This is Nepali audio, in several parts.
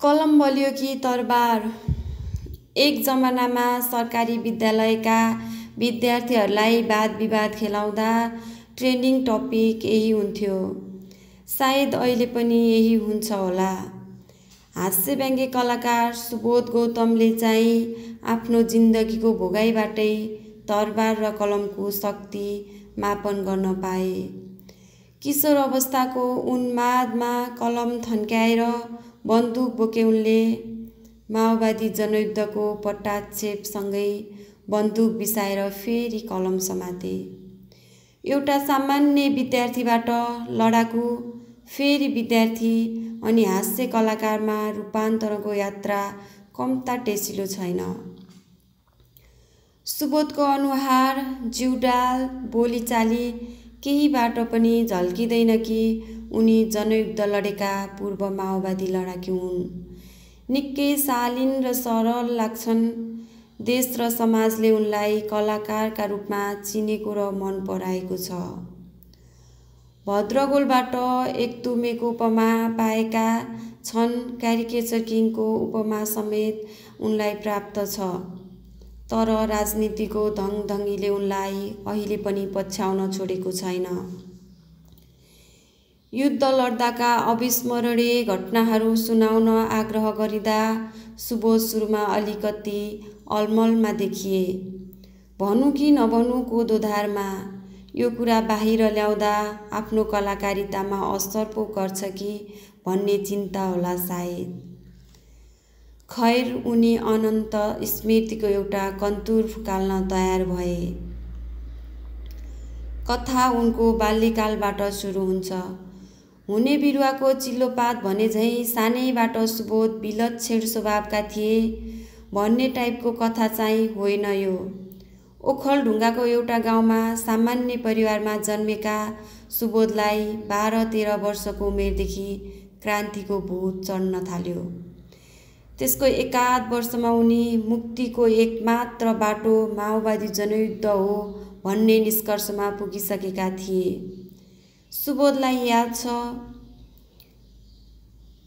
कलम बलियो कि तरबार। एक जमानामा सरकारी विद्यालयका विद्यार्थीहरूलाई वाद विवाद खेलाउँदा ट्रेन्डिङ टपिक यही हुन्थ्यो। सायद अहिले पनि यही हुन्छ होला। हास्य व्यङ्ग्य कलाकार सुबोध गौतमले चाहिँ आफ्नो जिन्दगीको भोगाइबाटै तरबार र कलमको शक्ति मापन गर्न पाए। किशोर अवस्थाको उन्मादमा कलम थन्क्याएर बन्दुक बोके उनले माओवादी जनयुद्धको पट्टाक्षेपसँगै बन्दुक बिसाएर फेरि कलम समाते। एउटा सामान्य विद्यार्थीबाट लडाकु, फेरि विद्यार्थी अनि हास्य कलाकारमा रूपान्तरणको यात्रा कम्ता टेसिलो छैन। सुबोधको अनुहार, जिउडाल, बोलीचाली केहीबाट पनि झल्किँदैन कि उनी जनयुद्ध लडेका पूर्व माओवादी लडाकु हुन्। निकै शालीन र सरल लाग्छन्। देश र समाजले उनलाई कलाकारका रूपमा चिनेको र मन पराएको छ। भद्रगोलबाट एकतुमेको उपमा पाएका छन्। क्यारिकेचर किङको उपमा समेत उनलाई प्राप्त छ। तर राजनीतिको धङधङीले उनलाई अहिले पनि पछ्याउन छोडेको छैन। युद्ध लड्दाका अविस्मरणीय घटनाहरू सुनाउन आग्रह गरिँदा सुबोध सुरुमा अलिकति अलमलमा देखिए। भनौँ कि नभनौँ कोदोधारमा यो कुरा बाहिर ल्याउँदा आफ्नो कलाकारितामा असर पो गर्छ कि भन्ने चिन्ता होला सायद। खैर, उनी अनन्त स्मृतिको एउटा कन्तुर फुकाल्न तयार भए। कथा उनको बाल्यकालबाट सुरु हुन्छ। हुने बिरुवाको चिल्लोपात भने झैँ सानैबाट सुबोध विलक्षण स्वभावका थिए भन्ने टाइपको कथा चाहिँ होइन यो। ओखलढुङ्गाको एउटा गाउँमा सामान्य परिवारमा जन्मेका सुबोधलाई 12-13 वर्षको उमेरदेखि क्रान्तिको भूत चढ्न थाल्यो। त्यसको एकाध वर्षमा उनी मुक्तिको एकमात्र बाटो माओवादी जनयुद्ध हो भन्ने निष्कर्षमा पुगिसकेका थिए। सुबोधलाई याद छ,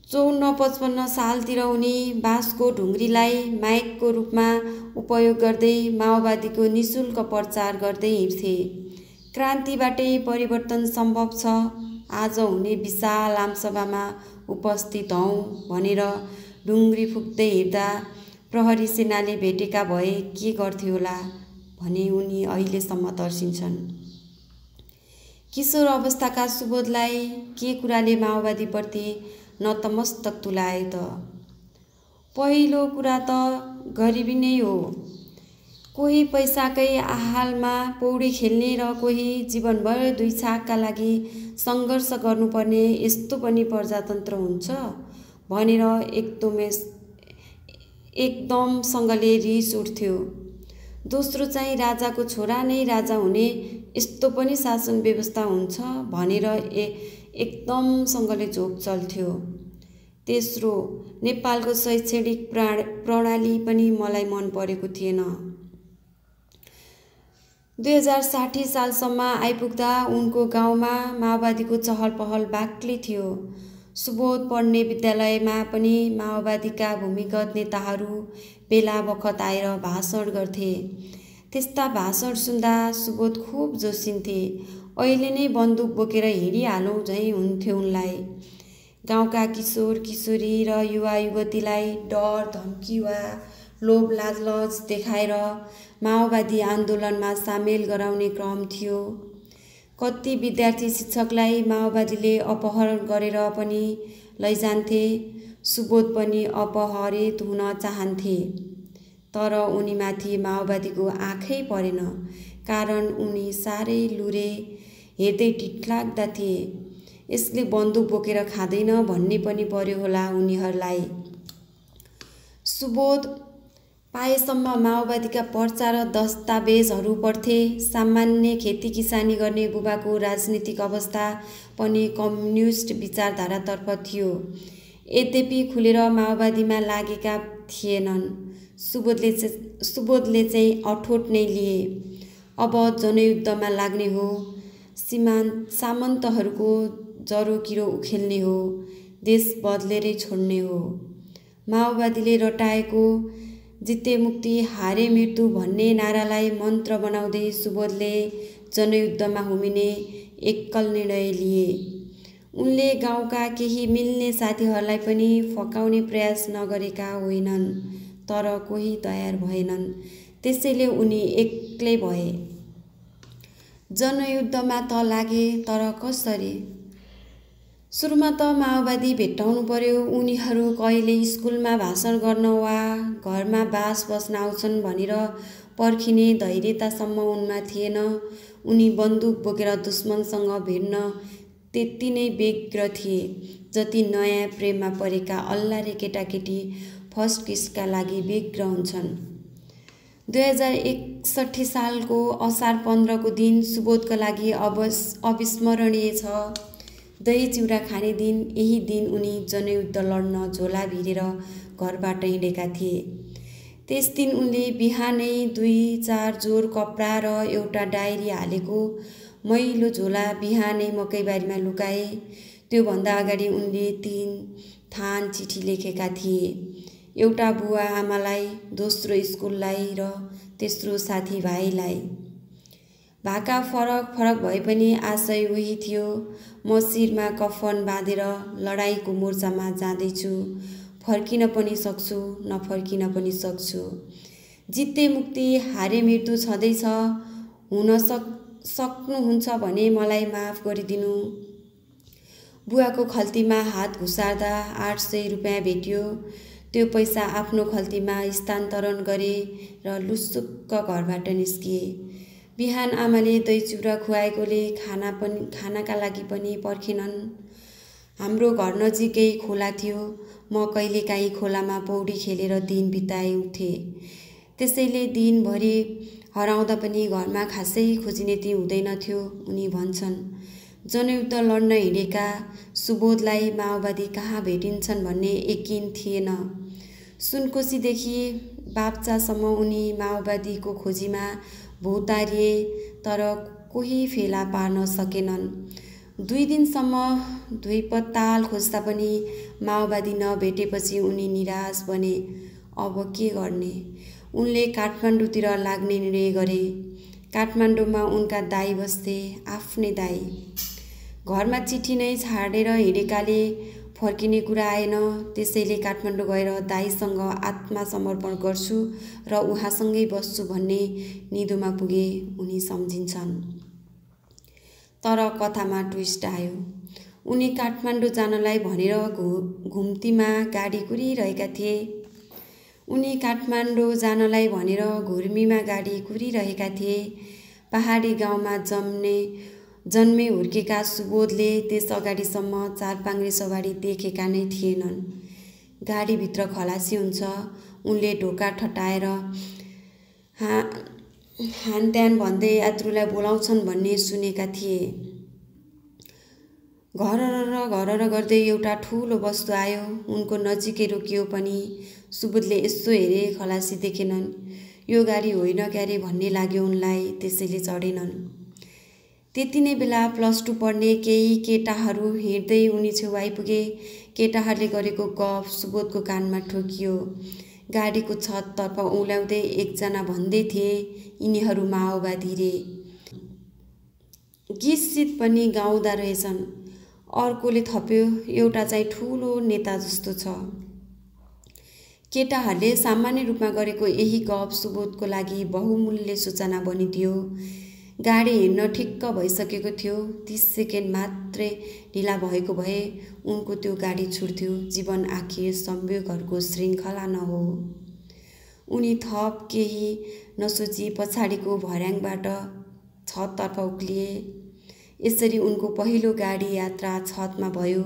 54-55 सालतिर उनी बाँसको ढुङ्ग्रीलाई माइकको रूपमा उपयोग गर्दै माओवादीको निःशुल्क प्रचार गर्दै हिँड्थे। क्रान्तिबाटै परिवर्तन सम्भव छ, आज हुने विशाल आमसभामा उपस्थित हौँ भनेर ढुङ्ग्री फुक्दै हिँड्दा प्रहरी सेनाले भेटेका भए के गर्थे होला भने उनी अहिलेसम्म तर्सिन्छन्। किशोर अवस्थाका सुबोधलाई के कुराले माओवादीप्रति नतमस्तक तुलाए त? पहिलो कुरा त गरिबी नै हो। कोही पैसाकै आहालमा पौडी खेल्ने र कोही जीवनभर 2 छाकका लागि सङ्घर्ष गर्नुपर्ने यस्तो पनि प्रजातन्त्र हुन्छ भनेर एकदमसँगले रिस उठ्थ्यो। दोस्रो चाहिँ राजाको छोरा नै राजा हुने यस्तो पनि शासन व्यवस्था हुन्छ भनेर एकदमसँगले झोक चल्थ्यो। तेस्रो, नेपालको शैक्षणिक प्रणाली पनि मलाई मन परेको थिएन। 2060 सालसम्म आइपुग्दा उनको गाउँमा माओवादीको चहल पहल बाक्लै थियो। सुबोध पढ्ने विद्यालयमा पनि माओवादीका भूमिगत नेताहरू बेला बखत आएर भाषण गर्थे। त्यस्ता भाषण सुन्दा सुबोध खुब जोसिन्थे। अहिले नै बन्दुक बोकेर हिँडिहालौँ झैँ हुन्थ्यो उनलाई। गाउँका किशोर किशोरी र युवा युवतीलाई डर धम्की वा लोभ लालच देखाएर माओवादी आन्दोलनमा सामेल गराउने क्रम थियो। कति विद्यार्थी शिक्षकलाई माओवादीले अपहरण गरेर पनि लैजान्थे। सुबोध पनि अपहरित हुन चाहन्थे। तर उनीमाथि माओवादीको आँखै परेन, कारण उनी साह्रै लुरे, हेर्दै टिटलाग्दा थिए। यसले बन्दुक बोकेर खाँदैन भन्ने पनि पर्यो होला उनीहरूलाई। सुबोध पाएसम्म माओवादीका पर्चा र दस्तावेजहरू पढ्थे। सामान्य खेती किसानी गर्ने बुबाको राजनीतिक अवस्था पनि कम्युनिस्ट विचारधारातर्फ थियो। यद्यपि खुलेर माओवादीमा लागेका थिएनन्। सुबोधले चाहिँ अठोट नै लिए। अब जनयुद्धमा लाग्ने हो, सामन्तहरूको जरो किरो उखेल्ने हो, देश बदलेरै छोड्ने हो। माओवादीले रटाएको जित्ते मुक्ति हारे मृत्यु भन्ने नारालाई मन्त्र बनाउँदै सुबोधले जनयुद्धमा होमिने एक्कल निर्णय लिए। उनले गाउँका केही मिल्ने साथीहरूलाई पनि फकाउने प्रयास नगरेका होइनन्, तर कोही तयार भएनन्। त्यसैले उनी एक्लै भए। जनयुद्धमा त लागे, तर कसरी? सुरुमा त माओवादी भेट्टाउनु पर्यो। उनीहरू कहिले स्कुलमा भाषण गर्न वा घरमा बास बस्न आउँछन् भनेर पर्खिने धैर्यतासम्म उनमा थिएन। उनी बन्दुक बोकेर दुश्मनसँग भिड्न त्यति नै व्यग्र थिए जति नयाँ प्रेममा परेका अल्लारे केटाकेटी फर्स्ट किसका लागि व्यग्र हुन्छन्। 2061 सालको असार 15 को दिन सुबोधका लागि अविस्मरणीय छ। दही चिउरा खाने दिन। यही दिन उनी जनयुद्ध लड्न झोला भिरेर घरबाट हिँडेका थिए। त्यस दिन उनले बिहानै 2-4 जोर कपडा र एउटा डायरी हालेको मैलो झोला बिहानै मकैबारीमा लुकाए। त्योभन्दा अगाडि उनले 3 थान चिठी लेखेका थिए। एउटा बुवा आमालाई, दोस्रो स्कुललाई र तेस्रो साथीभाइलाई। भाका फरक फरक भए पनि आशय उही थियो। म शिरमा कफन बाँधेर लडाईँको मोर्चामा जाँदैछु। फर्किन पनि सक्छु, नफर्किन पनि सक्छु। जित्ते मुक्ति हारे मृत्यु छँदैछ। हुन सक्नुहुन्छ भने मलाई माफ गरिदिनु। बुवाको खल्तीमा हात घुसार्दा 800 रुपियाँ भेट्यो। त्यो पैसा आफ्नो खल्तीमा स्थानान्तरण गरे र लुसुक्क घरबाट निस्किए। बिहान आमाले दही चिउरा खुवाएकोले खानाका लागि पनि पर्खेनन्। हाम्रो घर नजिकै खोला थियो। म कहिलेकाहीँ खोलामा पौडी खेलेर दिन बिताउँथे। त्यसैले दिनभरि हराउँदा पनि घरमा खासै खोजिनेती हुँदैनथ्यो, उनी भन्छन्। जनयुद्ध लड्न हिँडेका सुबोधलाई माओवादी कहाँ भेटिन्छन् भन्ने यकिन थिएन। सुनकोसीदेखि बाप्चासम्म उनी माओवादीको खोजीमा भौतारिए, तर कोही फेला पार्न सकेनन्। 2 दिनसम्म धुइपत्ताल खोज्दा पनि माओवादी नभेटेपछि उनी निराश बने। अब के गर्ने? उनले काठमाडौँतिर लाग्ने निर्णय गरे। काठमाडौँमा उनका दाइ बस्थे, आफ्नै दाइ। घरमा चिठी नै छाडेर हिँडेकाले फर्किने कुरा आएन। त्यसैले काठमाडौँ गएर दाइसँग आत्मसमर्पण गर्छु र उहाँसँगै बस्छु भन्ने निधोमा पुगे, उनी सम्झिन्छन्। तर कथामा ट्विस्ट आयो। उनी काठमाडौँ जानलाई भनेर घुम्तीमा गाडी कुरिरहेका थिए। उनी काठमाडौँ जानलाई भनेर घुर्मीमा गाडी कुरिरहेका थिए। पहाडी गाउँमा जन्मे हुर्केका सुबोधले त्यस अगाडिसम्म 4 पाङ्ग्रे सवारी देखेका नै थिएनन्। गाडीभित्र खलासी हुन्छ। उनले ढोका ठटाएर हानत्यान भन्दै यात्रुलाई बोलाउँछन् भन्ने सुनेका थिए। घरर गर्दै एउटा ठुलो वस्तु आयो। उनको नजिकै रोकियो पनि। सुबोधले यसो हेरे, खलासी देखेनन्। यो गाडी होइन क्यारे भन्ने लाग्यो उनलाई, त्यसैले चढेनन्। त्यति नै बेला +2 पढ्ने केही केटाहरू हिँड्दै उनी छेउ आइपुगे। केटाहरूले गरेको गफ सुबोधको कानमा ठोकियो। गाडीको छततर्फ उल्याउँदै एकजना भन्दै थिए, यिनीहरू माओवादी रे। गीतसित पनि गाउँदा रहेछन्। अर्कोले थप्यो, एउटा चाहिँ ठुलो नेता जस्तो छ। केटाहरूले सामान्य रूपमा गरेको यही गफ सुबोधको लागि बहुमूल्य सूचना बनिदियो। गाडी हिँड्न ठिक्क भइसकेको थियो। 30 सेकेन्ड मात्रै ढिला भएको भए उनको त्यो गाडी छुट्थ्यो। जीवन आखिर संयोगहरूको श्रृङ्खला नहो। उनी थप केही नसोची पछाडिको भर्याङबाट छततर्फ उक्लिए। यसरी उनको पहिलो गाडी यात्रा छतमा भयो।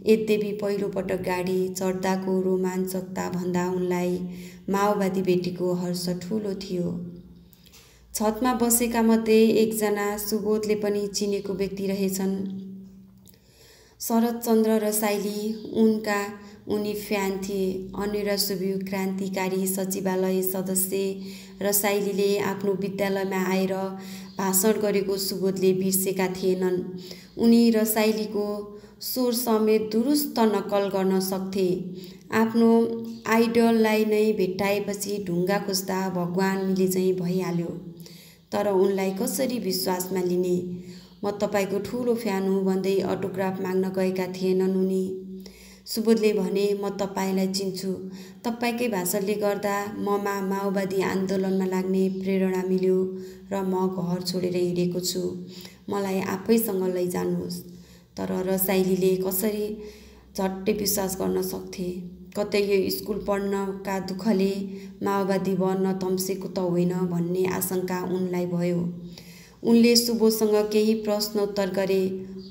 यद्यपि पहिलोपटक गाडी चढ्दाको रोमाञ्चकता भन्दा उनलाई माओवादी भेटेको हर्ष ठुलो थियो। छतमा बसेका मध्ये एकजना सुबोधले पनि चिनेको व्यक्ति रहेछन्। शरदचन्द्र रसाइली। उनी फ्यान थिए। अनिरा सुब्यू क्रान्तिकारी सचिवालय सदस्य रसाइलीले आफ्नो विद्यालयमा आएर भाषण गरेको सुबोधले बिर्सेका थिएनन्। उनी रसाइलीको स्वर समेत दुरुस्त नक्कल गर्न सक्थे। आफ्नो आइडललाई नै भेट्टाएपछि ढुङ्गा खोज्दा भगवान मिले चाहिँ भइहाल्यो। तर उनलाई कसरी विश्वासमा लिने? म तपाईँको ठुलो फ्यान हुँ भन्दै अटोग्राफ माग्न गएका थिएनन् उनी। सुबोधले भने, म तपाईँलाई चिन्छु। तपाईँकै भाषणले गर्दा ममा माओवादी आन्दोलनमा लाग्ने प्रेरणा मिल्यो र म घर छोडेर हिँडेको छु। मलाई आफैसँग लैजानुहोस्। तर रसाइलीले कसरी झट्टै विश्वास गर्न सक्थे? कतै यो स्कुल पढ्नका दुःखले माओवादी बन्न तम्सेको त होइन भन्ने आशंका उनलाई भयो। उनले सुबोधसँग केही प्रश्नोत्तर गरे।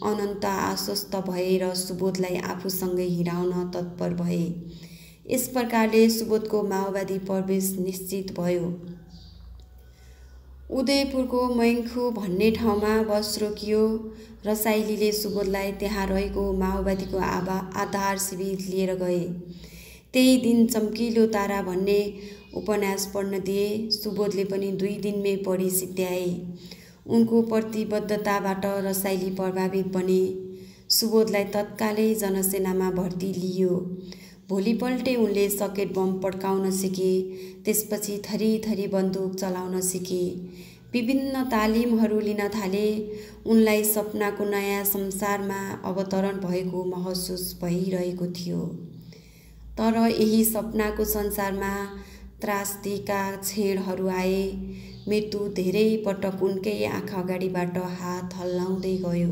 अनन्त आश्वस्त भए र सुबोधलाई आफूसँगै हिँडाउन तत्पर भए। यस प्रकारले सुबोधको माओवादी प्रवेश निश्चित भयो। उदयपुरको मैङ्खु भन्ने ठाउँमा बस रोकियो। रसाइलीले सुबोधलाई त्यहाँ रहेको माओवादीको आधार शिविर लिएर गए। त्यही दिन चम्किलो तारा भन्ने उपन्यास पढ्न दिए। सुबोधले पनि 2 दिनमै पढी सिद्ध्याए। उनको प्रतिबद्धताबाट रसाइली प्रभावित बने। सुबोधलाई तत्कालै जनसेनामा भर्ती लिइयो। भोलिपल्टै उनले सकेट बम पड्काउन सिके। त्यसपछि थरी बन्दुक चलाउन सिके। विभिन्न तालिमहरू लिन थाले। उनलाई सपनाको नयाँ संसारमा अवतरण भएको महसुस भइरहेको थियो। तर यही सपनाको संसारमा त्रासदीका क्षणहरू आए। मृत्यु धेरै पटक उनकै आँखा अगाडिबाट हात हल्लाउँदै गयो।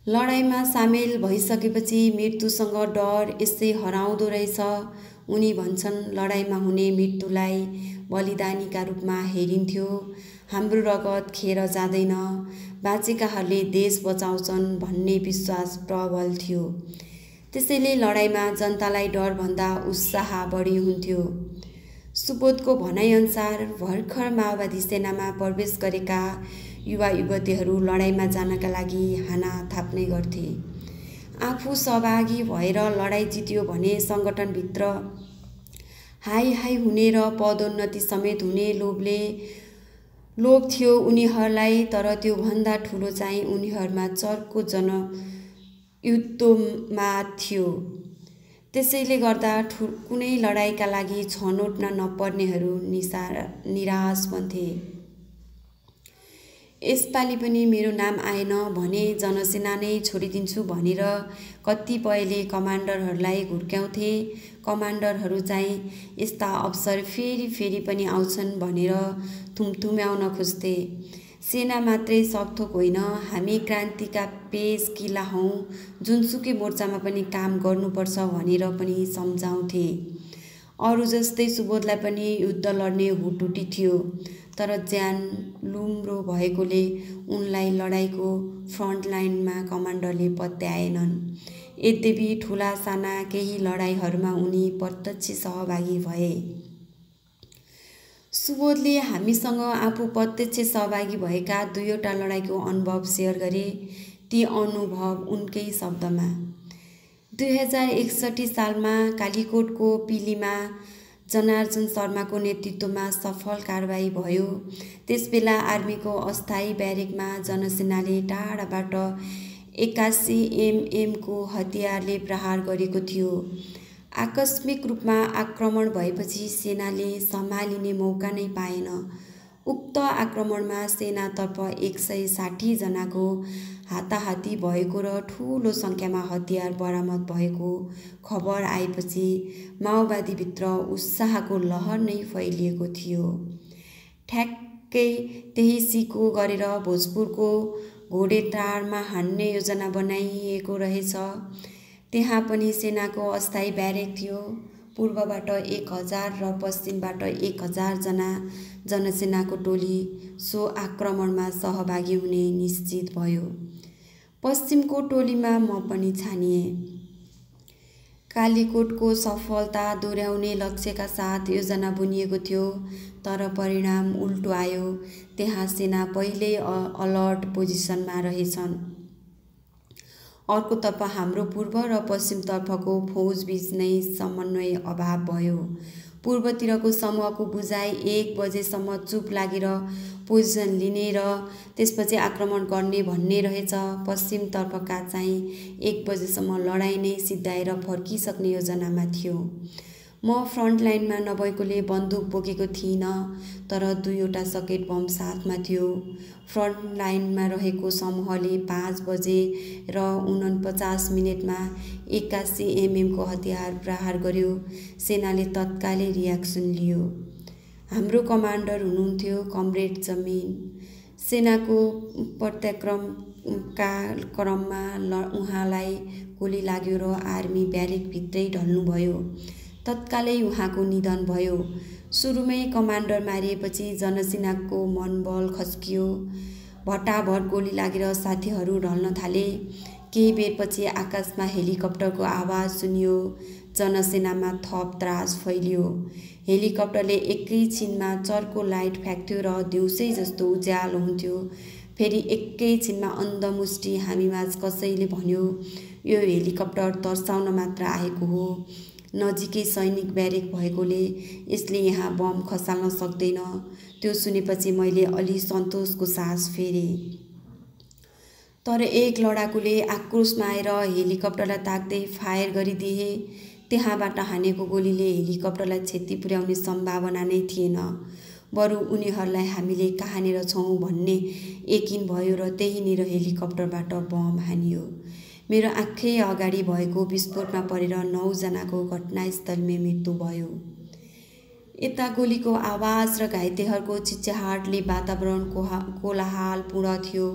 लडाइँमा सामेल भइसकेपछि मृत्युसँग डर यसै हराउँदो रहेछ। उनी भन्छन्, लडाइँमा हुने मृत्युलाई बलिदानीका रूपमा हेरिन्थ्यो। हाम्रो रगत खेर जाँदैन, बाँचेकाहरूले देश बचाउँछन् भन्ने विश्वास प्रबल थियो। त्यसैले लडाइँमा जनतालाई डरभन्दा उत्साह बढी हुन्थ्यो। सुबोधको भनाइअनुसार भर्खर माओवादी सेनामा प्रवेश गरेका युवा युवतीहरू लडाइँमा जानका लागि हाना थाप्ने गर्थे। आफू सहभागी भएर लडाइँ जित्यो भने सङ्गठनभित्र हाई हुने र पदोन्नति समेत हुने लोभ थियो उनीहरूलाई। तर त्योभन्दा ठुलो चाहिँ उनीहरूमा चर्को जनयुद्धोन्माद थियो। त्यसैले गर्दा कुनै लडाइँका लागि छनौट्न नपर्नेहरू निराश बन्थे। यसपालि पनि मेरो नाम आएन भने जनसेना नै छोडिदिन्छु भनेर कतिपयले कमान्डरहरूलाई घुर्क्याउँथे। कमान्डरहरू चाहिँ यस्ता अवसर फेरि पनि आउँछन् भनेर थुम्थुम्याउन खोज्थे। सेना मात्रै सकथोक होइन, हामी क्रान्तिका पेश किला हौँ, जुनसुकै मोर्चामा पनि काम गर्नुपर्छ भनेर पनि सम्झाउँथे। अरू जस्तै सुबोधलाई पनि युद्ध लड्ने हुटुटी थियो। तर ज्यान लुम्रो भएकोले उनलाई लडाइँको फ्रन्टलाइनमा कमान्डरले पत्याएनन्। यद्यपि ठुला साना केही लडाइँहरूमा उनी प्रत्यक्ष सहभागी भए। सुबोधले हामीसँग आफू प्रत्यक्ष सहभागी भएका 2वटा लडाइँको अनुभव सेयर गरे। ती अनुभव उनकै शब्दमा। 2061 सालमा कालीकोटको पिलीमा जनार्जन शर्माको नेतृत्वमा सफल कारबाही भयो। त्यसबेला आर्मीको अस्थायी ब्यारेकमा जनसेनाले टाढाबाट 81 mm को हतियारले प्रहार गरेको थियो। आकस्मिक रूपमा आक्रमण भएपछि सेनाले सम्हालिने मौका नै पाएन। उक्त आक्रमणमा सेनातर्फ 160 जनाको हाताहाती भएको र ठुलो सङ्ख्यामा हतियार बरामद भएको खबर आएपछि माओवादीभित्र उत्साहको लहर नै फैलिएको थियो। ठ्याक्कै त्यही सिको गरेर भोजपुरको घोडेटारमा हान्ने योजना बनाइएको रहेछ। त्यहाँ पनि सेनाको अस्थायी ब्यारेक थियो। पूर्वबाट 1000 र पश्चिमबाट 1000 जना जनसेनाको टोली सो आक्रमणमा सहभागी हुने निश्चित भयो। पश्चिमको टोलीमा म पनि छानिएँ। कालीकोटको सफलता दोहोर्याउने लक्ष्यका साथ योजना बुनिएको थियो। तर परिणाम उल्टो आयो। त्यहाँ सेना पहिल्यै अलर्ट पोजिसनमा रहेछन्। अर्कोतर्फ हाम्रो पूर्व र पश्चिमतर्फको फौजबीच नै समन्वय अभाव भयो। पूर्वतिरको समूहको बुझाइ 1 बजेसम्म चुप लागेर पोजिसन लिने र त्यसपछि आक्रमण गर्ने भन्ने रहेछ। पश्चिमतर्फका चाहिँ 1 बजेसम्म लडाइँ नै सिद्धाएर फर्किसक्ने योजनामा थियो। म फ्रन्ट लाइनमा नभएकोले बन्दुक बोकेको थिइनँ, तर 2वटा सकेट बम साथमा थियो। फ्रन्ट लाइनमा रहेको समूहले 5 बजे र 49 मिनेटमा 81 mm को हतियार प्रहार गर्यो। सेनाले तत्कालै रियाक्सन लियो। हाम्रो कमान्डर हुनुहुन्थ्यो कमरेड जमिन। सेनाको प्रत्याक्रमका क्रममा उहाँलाई गोली लाग्यो र आर्मी ब्यारेकभित्रै ढल्नुभयो। तत्कालै उहाँको निधन भयो। सुरुमै कमान्डर मारिएपछि जनसेनाको मनबल खस्कियो। भटाभट गोली लागेर साथीहरू ढल्न थाले। केही बेरपछि आकाशमा हेलिकप्टरको आवाज सुनियो। जनसेनामा थप त्रास फैलियो। हेलिकप्टरले एकैछिनमा चर्को लाइट फ्याँक्थ्यो र दिउँसै जस्तो उज्यालो हुन्थ्यो। फेरि एकैछिनमा अन्धमुष्टि हामीमाझ कसैले भन्यो, यो हेलिकप्टर तर्साउन मात्र आएको हो। नजिकै सैनिक ब्यारेक भएकोले यसले यहाँ बम खसाल्न सक्दैन। त्यो सुनेपछि मैले अलि सन्तोषको सास फेरे। तर एक लडाकुले आक्रोशमा आएर हेलिकप्टरलाई ताक्दै फायर गरिदिए। त्यहाँबाट हानेको गोलीले हेलिकप्टरलाई क्षति पुर्याउने सम्भावना नै थिएन। बरु उनीहरूलाई हामीले कहाँनिर छौँ भन्ने यकिन भयो र त्यहीँनिर हेलिकप्टरबाट बम हानियो। मेरो आँखै अगाडि भएको विस्फोटमा परेर 9 जनाको घटनास्थलमै मृत्यु भयो। यता गोलीको आवाज र घाइतेहरूको चिच्याहाटले वातावरण कोलाहलपूर्ण थियो।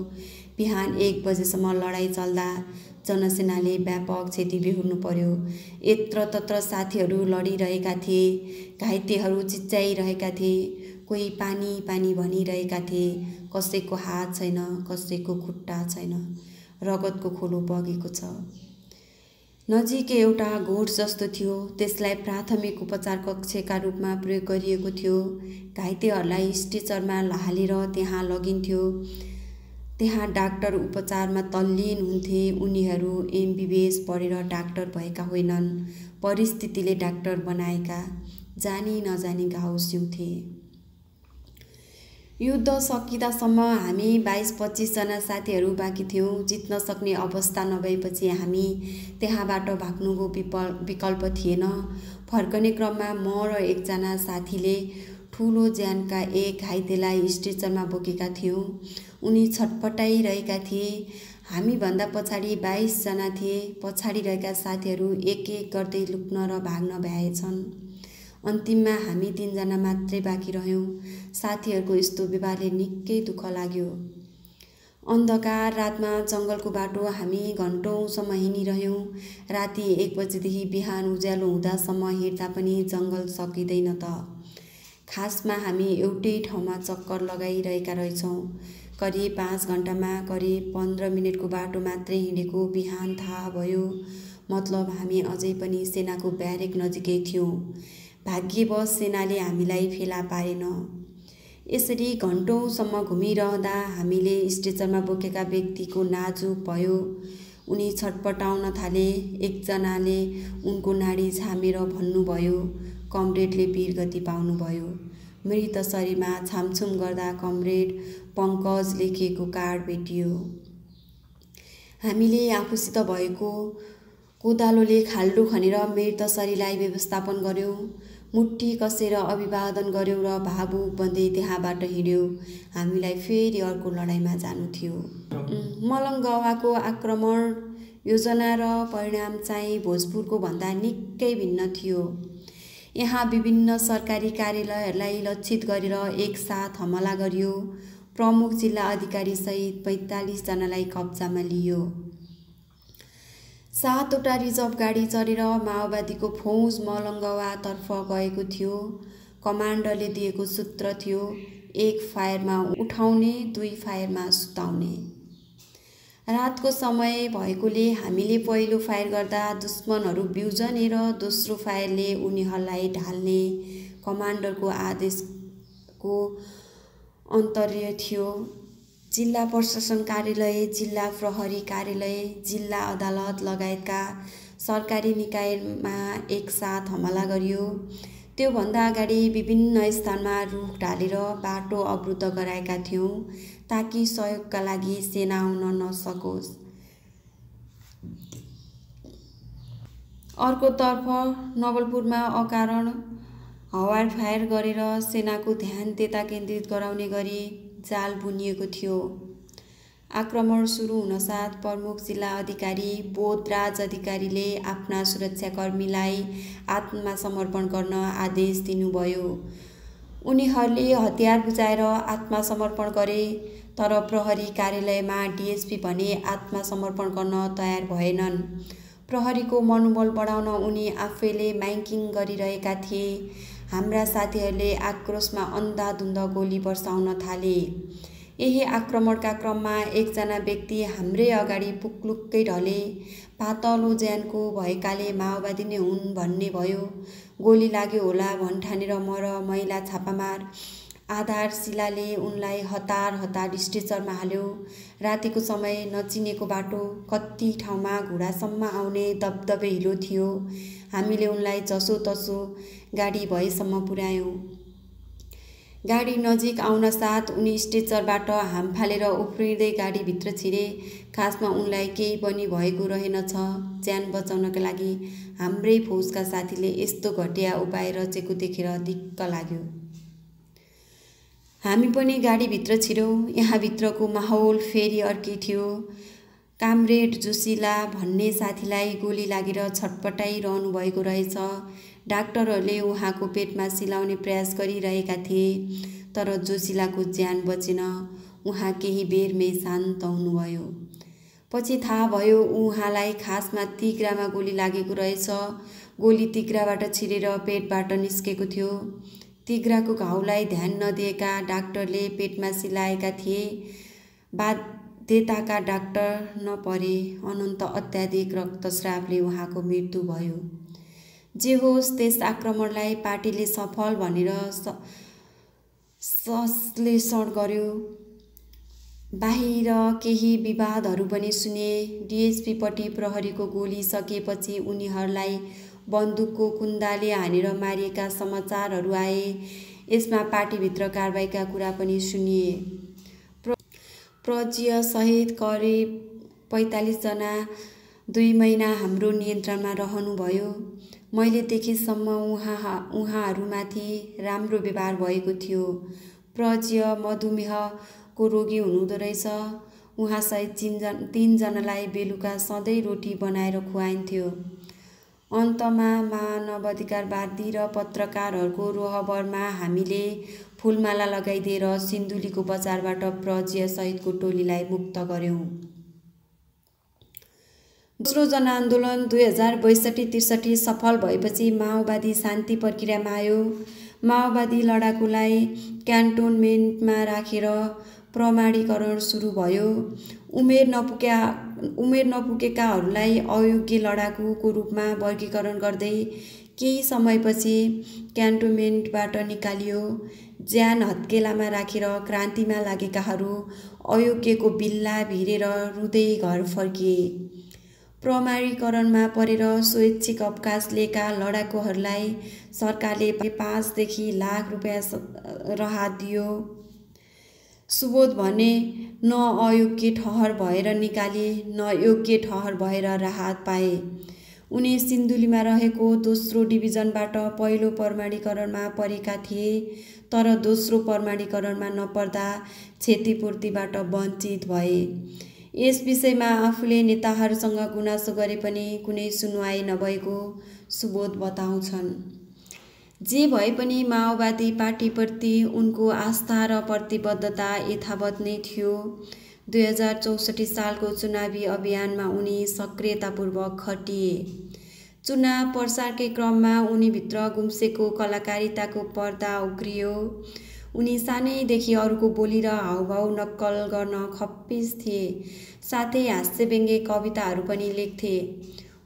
बिहान 1 बजेसम्म लडाइँ चल्दा जनसेनाले व्यापक क्षति बेहोर्नु पर्यो। यत्रतत्र साथीहरू लडिरहेका थिए। घाइतेहरू चिच्याइरहेका थिए। कोही पानी पानी भनिरहेका थिए। कसैको हात छैन, कसैको खुट्टा छैन, रगतको खोलो बगेको छ। नजिकै एउटा गोठ जस्तो थियो। त्यसलाई प्राथमिक उपचार कक्षका रूपमा प्रयोग गरिएको थियो। घाइतेहरूलाई स्ट्रेचरमा हालेर त्यहाँ लगिन्थ्यो। त्यहाँ डाक्टर उपचारमा तल्लीन हुन्थे। उनीहरू MBBS पढेर डाक्टर भएका होइनन्, परिस्थितिले डाक्टर बनाएका। जानी नजानी घाउ सिउँथे। युद्ध सकिँदासम्म हामी 22-25 जना साथीहरू बाँकी थियौँ। जित्न सक्ने अवस्था नभएपछि हामी त्यहाँबाट भाग्नुको विकल्प थिएन। फर्कने क्रममा म र एकजना साथीले ठुलो ज्यानका एक घाइतेलाई स्ट्रेचरमा बोकेका थियौँ। उनी छटपटाइरहेका थिए। हामीभन्दा पछाडि 22 जना थिए। पछाडि रहेका साथीहरू एक एक गर्दै लुक्न र भाग्न भ्याएछन्। अन्तिममा हामी 3 जना मात्रै बाँकी रह्यौँ। साथीहरूको यस्तो व्यवहारले निकै दुःख लाग्यो। अन्धकार रातमा जङ्गलको बाटो हामी घन्टौँसम्म हिँडिरह्यौँ। राति 1 बजेदेखि बिहान उज्यालो हुँदासम्म हिँड्दा पनि जङ्गल सकिँदैन त। खासमा हामी एउटै ठाउँमा चक्कर लगाइरहेका रहेछौँ। करिब 5 घन्टामा करिब 15 मिनेटको बाटो मात्रै हिँडेको बिहान थाहा भयो। मतलब हामी अझै पनि सेनाको ब्यारेक नजिकै थियौँ। भाग्यवश सेनाले हामीलाई फेला पारेन। यसरी घन्टौँसम्म घुमिरहँदा हामीले स्ट्रेचरमा बोकेका व्यक्तिको नाजुक भयो। उनी छटपटाउन थाले। एकजनाले उनको नाडी झामेर भन्नुभयो, कमरेडले वीरगति पाउनुभयो। मृत शरीरमा छामछुम गर्दा कमरेड पङ्कज लेखिएको कार्ड भेटियो। हामीले आफूसित भएको कोदालोले खाल्डो खनेर मृत शरीरलाई व्यवस्थापन गर्यौँ। मुट्ठी कसेर अभिवादन गर्यौँ र भावुक बन्दै त्यहाँबाट हिँड्यौँ। हामीलाई फेरि अर्को लडाइँमा जानु थियो। मलङ्गवाको आक्रमण योजना र परिणाम चाहिँ भोजपुरको भन्दा निकै भिन्न थियो। यहाँ विभिन्न सरकारी कार्यालयहरूलाई लक्षित गरेर एकसाथ हमला गरियो। प्रमुख जिल्ला अधिकारी सहित 45 जनालाई कब्जामा लियो। 7वटा रिजर्भ गाडी चढेर माओवादीको फौज मलङ्गवातर्फ गएको थियो। कमान्डरले दिएको सूत्र थियो, 1 फायरमा उठाउने, 2 फायरमा सुताउने। रातको समय भएकोले हामीले पहिलो फायर गर्दा दुश्मनहरू बिउजने र दोस्रो फायरले उनीहरूलाई ढाल्ने कमान्डरको आदेशको अन्तर्य थियो। जिल्ला प्रशासन कार्यालय, जिल्ला प्रहरी कार्यालय, जिल्ला अदालत लगायतका सरकारी निकायमा एकसाथ हमला गरियो। त्योभन्दा अगाडि विभिन्न स्थानमा रुख ढालेर बाटो अवरुद्ध गराएका थियौँ ताकि सहयोगका लागि सेना आउन नसकोस्। अर्कोतर्फ नवलपुरमा अकारण हवाई फायर गरेर सेनाको ध्यान त्यता केन्द्रित गराउने गरी जाल बुनिएको थियो। आक्रमण सुरु हुनसाथ प्रमुख जिल्ला अधिकारी बोधराज अधिकारीले आफ्ना सुरक्षाकर्मीलाई आत्मसमर्पण गर्न आदेश दिनुभयो। उनीहरूले हतियार बुझाएर आत्मसमर्पण गरे, तर प्रहरी कार्यालयमा डिएसपी भने आत्मसमर्पण गर्न तयार भएनन्। प्रहरीको मनोबल बढाउन उनी आफैले माइकिङ गरिरहेका थिए। हाम्रा साथीहरूले आक्रोशमा अन्धाधुन्ध गोली बर्साउन थाले। यही आक्रमणका क्रममा एकजना व्यक्ति हाम्रै अगाडि पुक्लुक्कै ढले। पातलो ज्यानको भएकाले माओवादी नै हुन् भन्ने भयो। गोली लाग्यो होला भन्ठानेर म र महिला छापामार आधारशिलाले उनलाई हतार हतार स्ट्रेचरमा हाल्यो। रातिको समय, नचिनेको बाटो, कति ठाउँमा घुँडासम्म आउने दबदबे हिलो थियो। हामीले उनलाई जसोतसो गाडी भएसम्म पुर्यायौँ। गाडी नजिक आउन साथ उनी स्ट्रेचरबाट हाम फालेर उफ्रिँदै गाडीभित्र छिरे। खासमा उनलाई केही पनि भएको रहेनछ। ज्यान बचाउनका लागि हाम्रै फौजका साथीले यस्तो घटिया उपाय रचेको देखेर दिक्क लाग्यो। हामी पनि गाडीभित्र छिर्यौँ। यहाँभित्रको माहौल फेरि अर्कै थियो। कामरेड जोशीला भन्ने साथीलाई गोली लागेर छटपटाइरहनु भएको रहेछ। डाक्टरहरूले उहाँको पेटमा सिलाउने प्रयास गरिरहेका थिए, तर जोशीलाको ज्यान बचेन। उहाँ केही बेरमै शान्त हुनुभयो। पछि थाहा भयो उहाँलाई खासमा तिघ्रामा गोली लागेको रहेछ। गोली तिघ्राबाट छिरेर पेटबाट निस्केको थियो। तिघ्राको घाउलाई ध्यान नदिएका डाक्टरले पेटमा सिलाएका थिए। बाध्यताका डाक्टर नपरे। अनन्त अत्याधिक रक्तस्रावले उहाँको मृत्यु भयो। जे होस्, त्यस आक्रमणलाई पार्टीले सफल भनेर संश्लेषण गर्यो। बाहिर केही विवादहरू पनि सुने। डिएसपीपट्टि प्रहरीको गोली सकिएपछि उनीहरूलाई बन्दुकको कुन्दाले हानेर मारिएका समाचारहरू आए। यसमा पार्टीभित्र कारबाहीका कुरा पनि सुनिए। प्रज्यसहित करिब 45 जना 2 महिना हाम्रो नियन्त्रणमा रहनुभयो। मैले देखेसम्म उहाँहरूमाथि राम्रो व्यवहार भएको थियो। प्रज्य मधुमेहको रोगी हुनुहुँदो रहेछ। उहाँसहित 3 जनालाई बेलुका सधैँ रोटी बनाएर खुवाइन्थ्यो। अन्तमा मानवाधिकारवादी र पत्रकारहरूको रोहबरमा हामीले फुलमाला लगाइदिएर सिन्धुलीको बजारबाट प्रज्यसहितको टोलीलाई मुक्त गर्यौं। दोस्रो जनआन्दोलन 2062-63 सफल भएपछि माओवादी शान्ति प्रक्रियामा आयो। माओवादी लडाकुलाई क्यान्टोनमेन्टमा राखेर प्रमाणीकरण सुरु भयो। उमेर नपुगेकाहरूलाई अयोग्य लडाकुको रूपमा वर्गीकरण गर्दै केही समयपछि क्यान्टोनमेन्टबाट निकालियो। ज्यान हत्केलामा राखेर क्रान्तिमा लागेकाहरू अयोग्यको बिल्ला भिरेर रुँदै घर फर्किए। प्रमाणीकरणमा परेर स्वैच्छिक अवकाश लिएका लडाकुहरूलाई सरकारले 5 देखि लाख रुपियाँ राहत दियो। सुबोध भने न अयोग्य ठहर भएर निकाले, न योग्य ठहर भएर राहत पाए। उनी सिन्धुलीमा रहेको दोस्रो डिभिजनबाट पहिलो प्रमाणीकरणमा परेका थिए, तर दोस्रो प्रमाणीकरणमा नपर्दा क्षतिपूर्तिबाट वञ्चित भए। यस विषयमा आफूले नेताहरूसँग गुनासो गरे पनि कुनै सुनवाई नभएको सुबोध बताउँछन्। जे भए पनि माओवादी पार्टीप्रति उनको आस्था र प्रतिबद्धता यथावत नै थियो। 2064 सालको चुनावी अभियानमा उनी सक्रियतापूर्वक खटिए। चुनाव प्रचारकै क्रममा उनीभित्र गुम्सेको कलाकारिताको पर्दा उक्रियो। उनी सानैदेखि अरूको बोली र हावभाव नक्कल गर्न खप्पिस थिए। साथै हास्यव्यङ्ग्य कविताहरू पनि लेख्थे।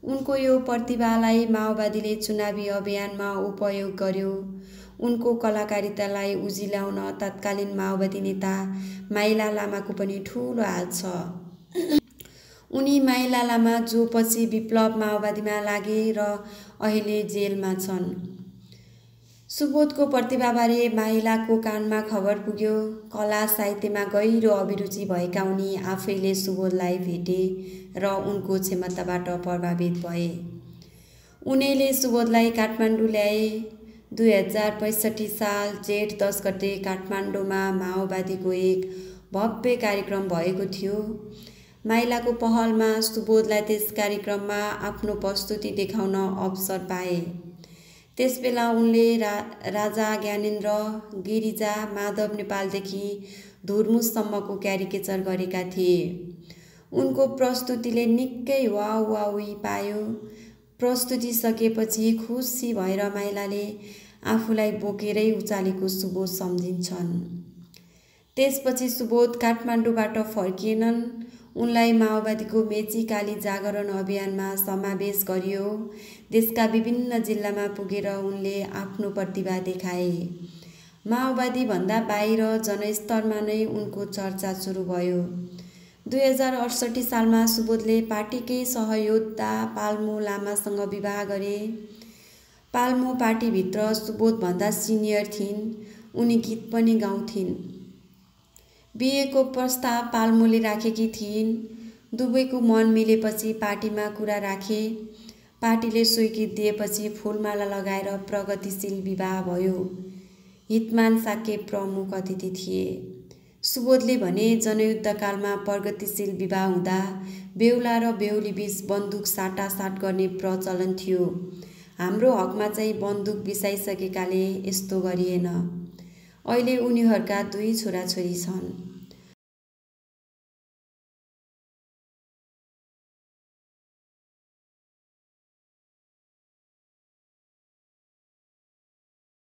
उनको यो प्रतिभालाई माओवादीले चुनावी अभियानमा उपयोग गर्यो। उनको कलाकारितालाई उजिल्याउन तत्कालीन माओवादी नेता माइला लामाको पनि ठूलो हात छ। उनी माइला लामा जो पछि विप्लव माओवादीमा लागे र अहिले जेलमा छन्। सुबोधको प्रतिभाबारे माइलाको कानमा खबर पुग्यो। कला साहित्यमा गहिरो अभिरुचि भएका उनी आफैले सुबोधलाई भेटे र उनको क्षमताबाट प्रभावित भए। उनीले सुबोधलाई काठमाडौँ ल्याए। 2065 साल जेठ 10 गते काठमाडौँमा माओवादीको एक भव्य कार्यक्रम भएको थियो। माइलाको पहलमा सुबोधलाई त्यस कार्यक्रममा आफ्नो प्रस्तुति देखाउन अवसर पाए। त्यसबेला उनले राजा ज्ञानेन्द्र, गिरिजा, माधव नेपालदेखि धुर्मुससम्मको क्यारिकेचर गरेका थिए। उनको प्रस्तुतिले निकै वाउवाउई पायो। प्रस्तुति सकेपछि खुसी भएर माइलाले आफूलाई बोकेरै उचालेको सुबोध सम्झिन्छन्। त्यसपछि सुबोध काठमाडौँबाट फर्किएनन्। उनलाई माओवादीको मेचीकाली जागरण अभियानमा समावेश गरियो। देशका विभिन्न जिल्लामा पुगेर उनले आफ्नो प्रतिभा देखाए। माओवादीभन्दा बाहिर जनस्तरमा नै उनको चर्चा सुरु भयो। 2068 सालमा सुबोधले पार्टीकै सहयोद्धा पाल्मो लामासँग विवाह गरे। पाल्मो पार्टीभित्र सुबोधभन्दा सिनियर थिइन्। उनी गीत पनि गाउँथिन्। बिहेको प्रस्ताव पाल्मोले राखेकी थिइन्। दुवैको मन मिलेपछि पार्टीमा कुरा राखे। पार्टीले स्वीकृति दिएपछि फुलमाला लगाएर प्रगतिशील विवाह भयो। हितमान साक्य प्रमुख अतिथि थिए। सुबोधले भने जनयुद्धकालमा प्रगतिशील विवाह हुँदा बेहुला र बेहुलीबीच बन्दुक साटासाट गर्ने प्रचलन थियो। हाम्रो हकमा चाहिँ बन्दुक बिसाइसकेकाले यस्तो गरिएन। अहिले उनीहरूका 2 छोराछोरी छन्।